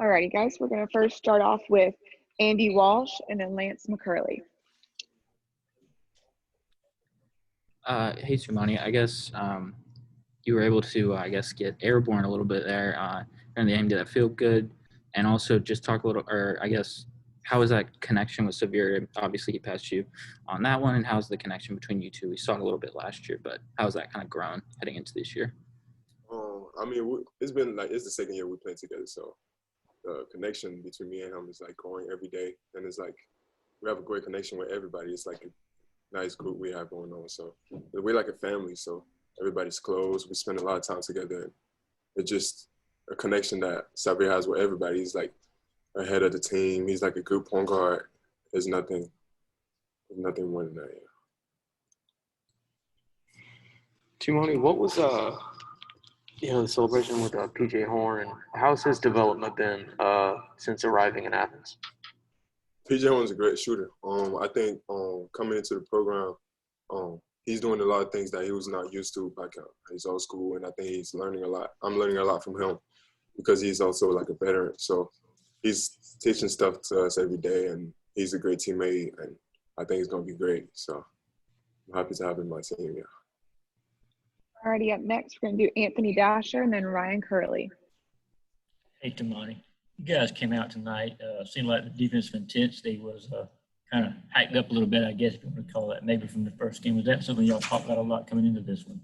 Alrighty, guys, we're going to first start off with Andy Walsh and then Lance McCurley. Hey, Toumani, I guess you were able to, get airborne a little bit there during the game. Did that feel good? And also just talk a little, or I guess, how was that connection with Severe? Obviously, he passed you on that one, and how's the connection between you two? We saw it a little bit last year, but how's that kind of grown heading into this year? It's been it's the second year we played together, so the connection between me and him is like growing every day, and it's like we have a great connection with everybody. It's like a nice group we have going on, so we're like a family. So everybody's close. We spend a lot of time together. And it's just a connection that Xavier has with everybody. He's like ahead of the team. He's like a good point guard. There's nothing more than that. Yeah. Toumani, what was the celebration with PJ Horn? How's his development been since arriving in Athens? PJ Horn's a great shooter. I think coming into the program, he's doing a lot of things that he was not used to back then. He's old school, and I think he's learning a lot. I'm learning a lot from him because he's also like a veteran. So he's teaching stuff to us every day, and he's a great teammate, and I think he's going to be great. So I'm happy to have him on my team, yeah. Alrighty, up next, we're going to do Anthony Dasher and then Ryan Curley. Hey, Toumani. You guys came out tonight. Seemed like the defensive intensity was kind of hiked up a little bit, I guess, if you want to call that, maybe from the first game. Was that something y'all talked about a lot coming into this one?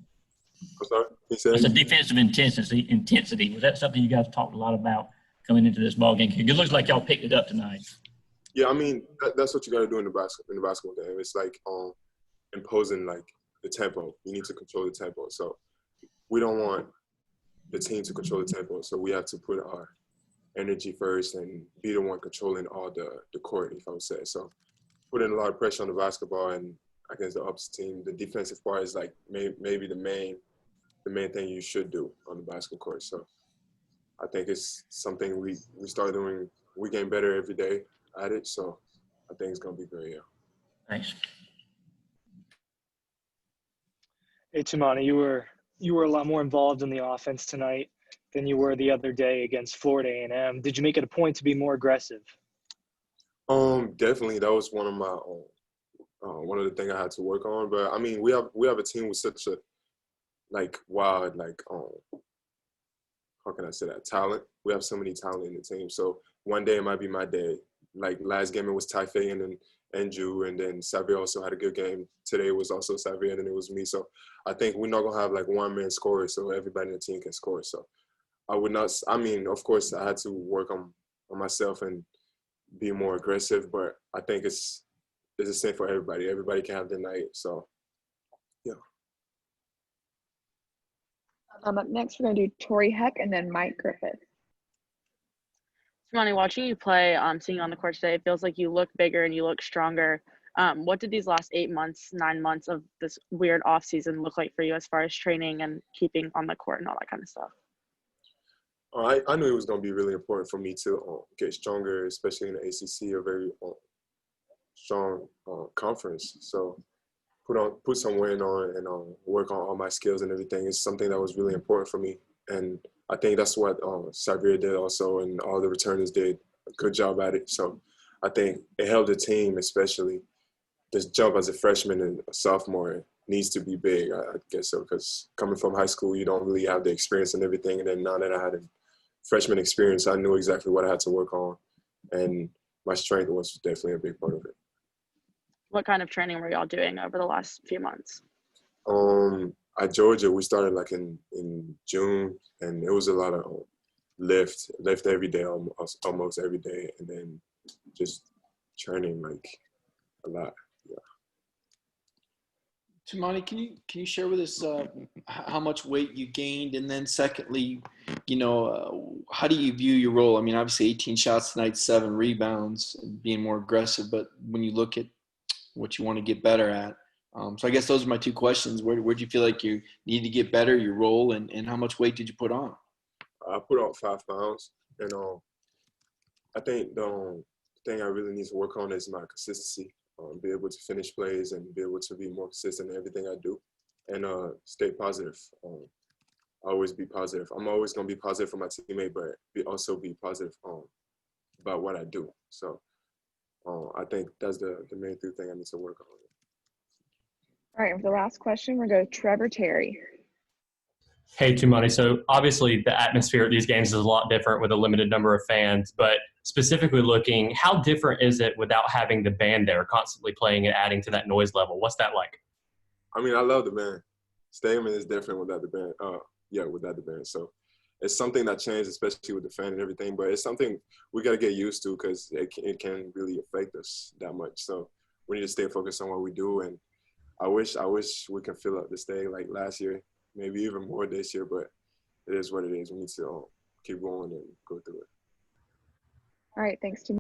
I'm sorry? It's a defensive intensity. Was that something you guys talked a lot about coming into this ball game? It looks like y'all picked it up tonight. Yeah, I mean, that's what you got to do in the basketball game. It's like imposing like the tempo. You need to control the tempo. So we don't want the team to control the tempo. So we have to put our energy first and be the one controlling all the court, if I would say. So putting a lot of pressure on the basketball and against the opposite team. The defensive part is like maybe the main thing you should do on the basketball court. So I think it's something we start doing. We getting better every day at it. So I think it's gonna be great. Yeah. Thanks. Hey, Toumani, you were a lot more involved in the offense tonight than you were the other day against Florida A&M. Did you make it a point to be more aggressive? Definitely. That was one of my one of the things I had to work on. But I mean, we have a team with such a wild how can I say that, talent. We have so many talent in the team. So one day it might be my day. Like last game it was Taifei and then Andrew, and then Xavier also had a good game. Today was also Xavier, and then it was me. So I think we're not gonna have like one man scorer, so everybody in the team can score. So I would not. I mean, of course, I had to work on myself and be more aggressive, but I think it's the same for everybody. Everybody can have their night. So yeah. Up next, we're going to do Tori Heck and then Mike Griffith. Toumani, watching you play, seeing you on the court today, it feels like you look bigger and you look stronger. What did these last 9 months of this weird off season look like for you as far as training and keeping on the court and all that kind of stuff? I knew it was going to be really important for me to get stronger, especially in the ACC, a very strong conference. So put some weight on and work on all my skills and everything is something that was really important for me. And I think that's what Xavier did also, and all the returners did a good job at it. So I think it helped the team, especially this jump as a freshman and a sophomore needs to be big, I guess so, because coming from high school, you don't really have the experience and everything. And then now that I had a freshman experience, I knew exactly what I had to work on. And my strength was definitely a big part of it. What kind of training were y'all doing over the last few months? At Georgia, we started like in June, and it was a lot of lift every day, almost every day, and then just training like a lot. Yeah. Toumani, can you share with us how much weight you gained, and then secondly, how do you view your role? I mean, obviously 18 shots tonight, 7 rebounds, and being more aggressive, but when you look at what you want to get better at. So I guess those are my two questions. Where do you feel like you need to get better, your role, and how much weight did you put on? I put on 5 pounds, and I think the thing I really need to work on is my consistency, be able to finish plays and be able to be more consistent in everything I do, and stay positive. always be positive. I'm always gonna be positive for my teammate, but also be positive about what I do. So I think that's the main thing I need to work on. All right, and for the last question, we'll go to Trevor Terry. Hey, Toumani. So obviously the atmosphere at these games is a lot different with a limited number of fans, but specifically looking, how different is it without having the band there constantly playing and adding to that noise level? What's that like? I mean, I love the band. Stadium is different without the band. Without the band. So it's something that changed, especially with the fan and everything, but it's something we got to get used to because it can really affect us that much. So we need to stay focused on what we do. And I wish we can fill up the stadium like last year, maybe even more this year, but it is what it is. We need to keep going and go through it. All right, thanks to